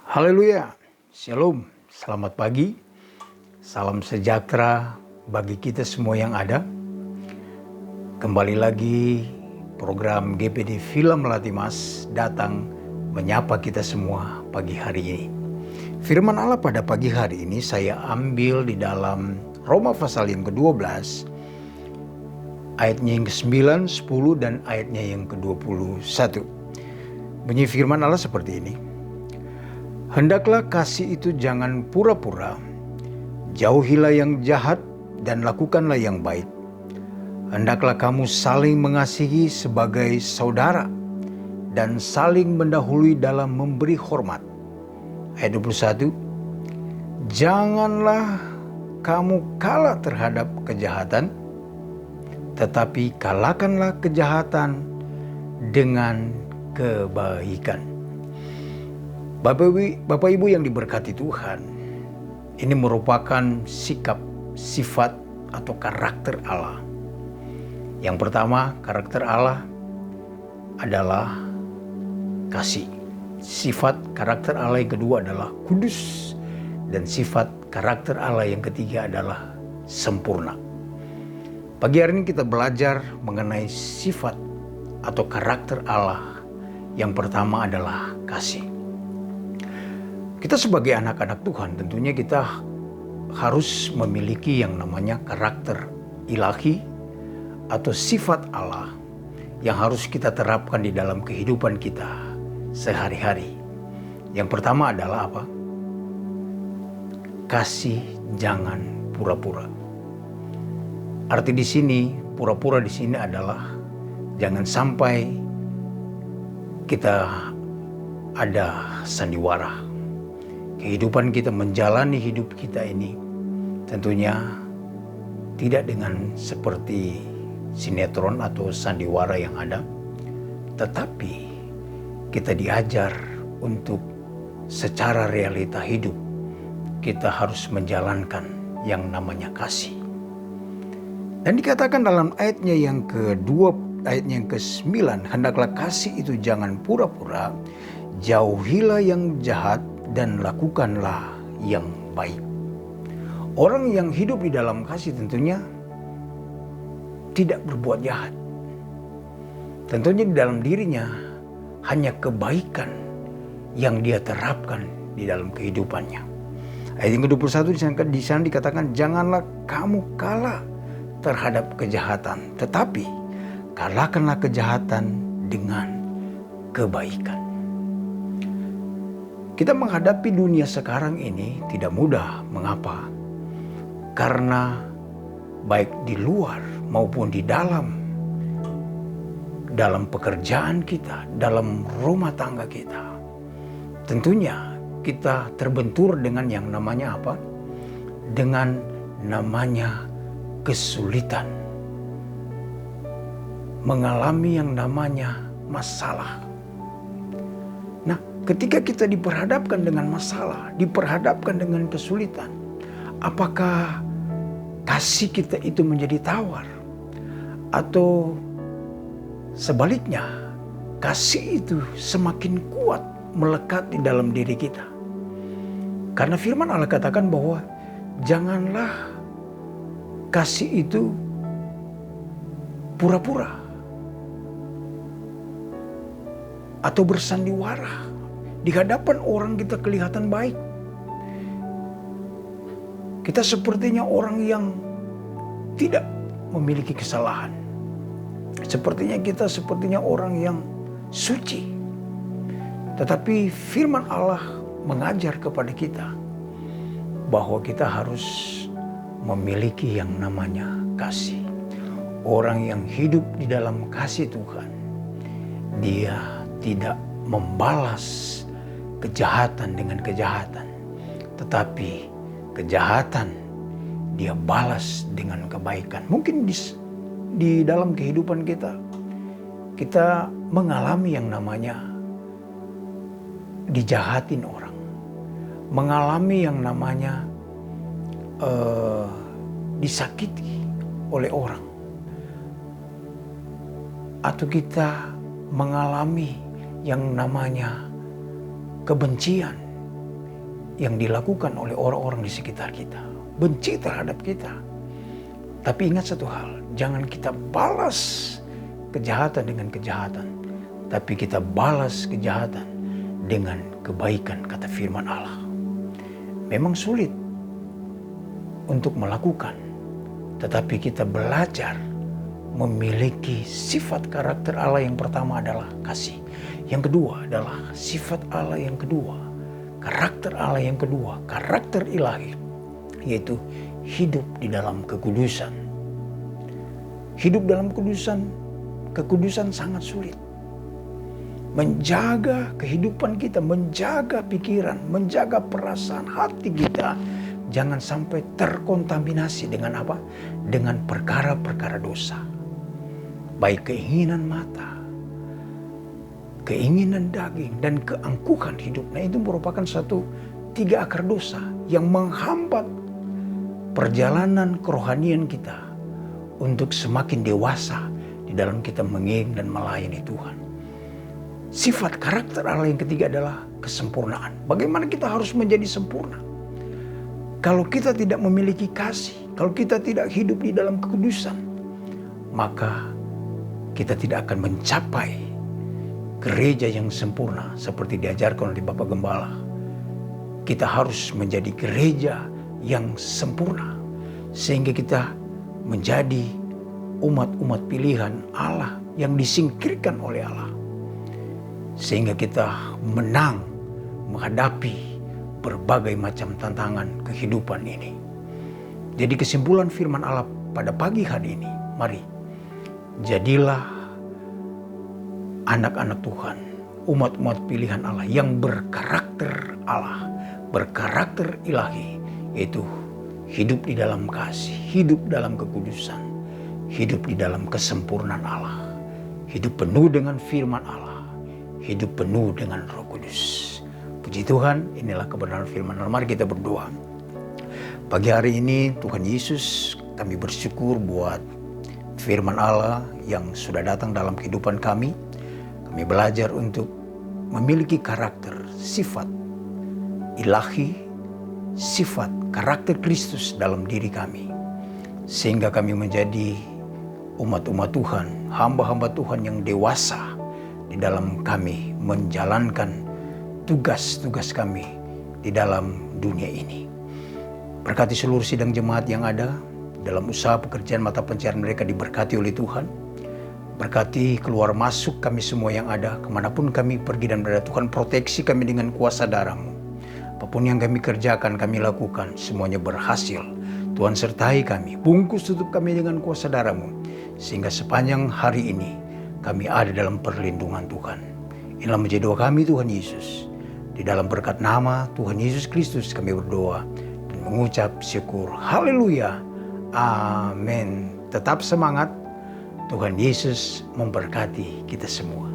Haleluya, Shalom, selamat pagi, salam sejahtera bagi kita semua yang ada. Kembali lagi program GPD Film Melatih Mas datang menyapa kita semua pagi hari ini. Firman Allah pada pagi hari ini saya ambil di dalam Roma pasal yang ke-12, ayatnya yang ke-9, 10 dan ayatnya yang ke-21. Bunyi firman Allah seperti ini. Hendaklah kasih itu jangan pura-pura, jauhilah yang jahat dan lakukanlah yang baik. Hendaklah kamu saling mengasihi sebagai saudara dan saling mendahului dalam memberi hormat. Ayat 21, janganlah kamu kalah terhadap kejahatan, tetapi kalahkanlah kejahatan dengan kebaikan. Bapak Ibu yang diberkati Tuhan, ini merupakan sikap, sifat atau karakter Allah. Yang pertama, karakter Allah adalah kasih. Sifat karakter Allah yang kedua adalah kudus. Dan sifat karakter Allah yang ketiga adalah sempurna. Pagi hari ini kita belajar mengenai sifat atau karakter Allah. Yang pertama adalah kasih. Kita sebagai anak-anak Tuhan tentunya kita harus memiliki yang namanya karakter ilahi atau sifat Allah yang harus kita terapkan di dalam kehidupan kita sehari-hari. Yang pertama adalah apa? Kasih jangan pura-pura. Arti di sini, pura-pura di sini adalah jangan sampai kita ada sandiwara. Kehidupan kita, menjalani hidup kita ini tentunya tidak dengan seperti sinetron atau sandiwara yang ada. Tetapi kita diajar untuk secara realita hidup kita harus menjalankan yang namanya kasih. Dan dikatakan dalam ayatnya yang kedua, ayatnya yang ke-9, hendaklah kasih itu jangan pura-pura, jauhilah yang jahat dan lakukanlah yang baik. Orang yang hidup di dalam kasih tentunya tidak berbuat jahat. Tentunya di dalam dirinya hanya kebaikan yang dia terapkan di dalam kehidupannya. Ayat yang ke-21 di sana dikatakan, janganlah kamu kalah terhadap kejahatan, tetapi kalahkanlah kejahatan dengan kebaikan. Kita menghadapi dunia sekarang ini tidak mudah. Mengapa? Karena baik di luar maupun di dalam pekerjaan kita, dalam rumah tangga kita, tentunya kita terbentur dengan yang namanya apa? Dengan namanya kesulitan. Mengalami yang namanya masalah. Ketika kita diperhadapkan dengan masalah, diperhadapkan dengan kesulitan, apakah kasih kita itu menjadi tawar? Atau sebaliknya, kasih itu semakin kuat melekat di dalam diri kita? Karena firman Allah katakan bahwa janganlah kasih itu pura-pura atau bersandiwara. Di hadapan orang kita kelihatan baik. Kita sepertinya orang yang tidak memiliki kesalahan. Sepertinya orang yang suci. Tetapi firman Allah mengajar kepada kita bahwa kita harus memiliki yang namanya kasih. Orang yang hidup di dalam kasih Tuhan, dia tidak membalas kejahatan dengan kejahatan, tetapi kejahatan dia balas dengan kebaikan. Mungkin di dalam kehidupan kita mengalami yang namanya dijahatin orang, mengalami yang namanya disakiti oleh orang, atau kita mengalami yang namanya kebencian yang dilakukan oleh orang-orang di sekitar kita. Benci terhadap kita. Tapi ingat satu hal, jangan kita balas kejahatan dengan kejahatan, tapi kita balas kejahatan dengan kebaikan, kata firman Allah. Memang sulit untuk melakukan, tetapi kita belajar memiliki sifat karakter Allah. Yang pertama adalah kasih. Yang kedua adalah sifat Allah yang kedua. Karakter Allah yang kedua, karakter ilahi, yaitu hidup di dalam kekudusan. Hidup dalam kekudusan sangat sulit. Menjaga kehidupan kita, menjaga pikiran, menjaga perasaan hati kita, jangan sampai terkontaminasi dengan apa? Dengan perkara-perkara dosa. Baik keinginan mata, keinginan daging, dan keangkuhan hidup. Nah, itu merupakan tiga akar dosa yang menghambat perjalanan kerohanian kita untuk semakin dewasa di dalam kita mengiring dan melayani Tuhan. Sifat karakter Allah yang ketiga adalah kesempurnaan. Bagaimana kita harus menjadi sempurna? Kalau kita tidak memiliki kasih, kalau kita tidak hidup di dalam kekudusan, maka kita tidak akan mencapai gereja yang sempurna seperti diajarkan oleh Bapak Gembala. Kita harus menjadi gereja yang sempurna sehingga kita menjadi umat-umat pilihan Allah yang disingkirkan oleh Allah, sehingga kita menang menghadapi berbagai macam tantangan kehidupan ini. Jadi kesimpulan firman Allah pada pagi hari ini, mari jadilah anak-anak Tuhan, umat-umat pilihan Allah yang berkarakter Allah, berkarakter ilahi, yaitu hidup di dalam kasih, hidup dalam kekudusan, hidup di dalam kesempurnaan Allah, hidup penuh dengan firman Allah, hidup penuh dengan Roh Kudus. Puji Tuhan, inilah kebenaran firman Allah. Mari kita berdoa. Pagi hari ini Tuhan Yesus, kami bersyukur buat firman Allah yang sudah datang dalam kehidupan kami. Kami belajar untuk memiliki karakter, sifat ilahi, sifat karakter Kristus dalam diri kami, sehingga kami menjadi umat-umat Tuhan, hamba-hamba Tuhan yang dewasa di dalam kami menjalankan tugas-tugas kami di dalam dunia ini. Berkati seluruh sidang jemaat yang ada dalam usaha pekerjaan mata pencarian mereka, diberkati oleh Tuhan. Berkati keluar masuk kami semua yang ada, kemanapun kami pergi dan berada. Tuhan, proteksi kami dengan kuasa darah-Mu. Apapun yang kami kerjakan, kami lakukan, semuanya berhasil. Tuhan sertai kami, bungkus tutup kami dengan kuasa darah-Mu, sehingga sepanjang hari ini kami ada dalam perlindungan Tuhan. Inilah menjadi doa kami, Tuhan Yesus. Di dalam berkat nama Tuhan Yesus Kristus kami berdoa dan mengucap syukur. Haleluya. Amin. Tetap semangat. Tuhan Yesus memberkati kita semua.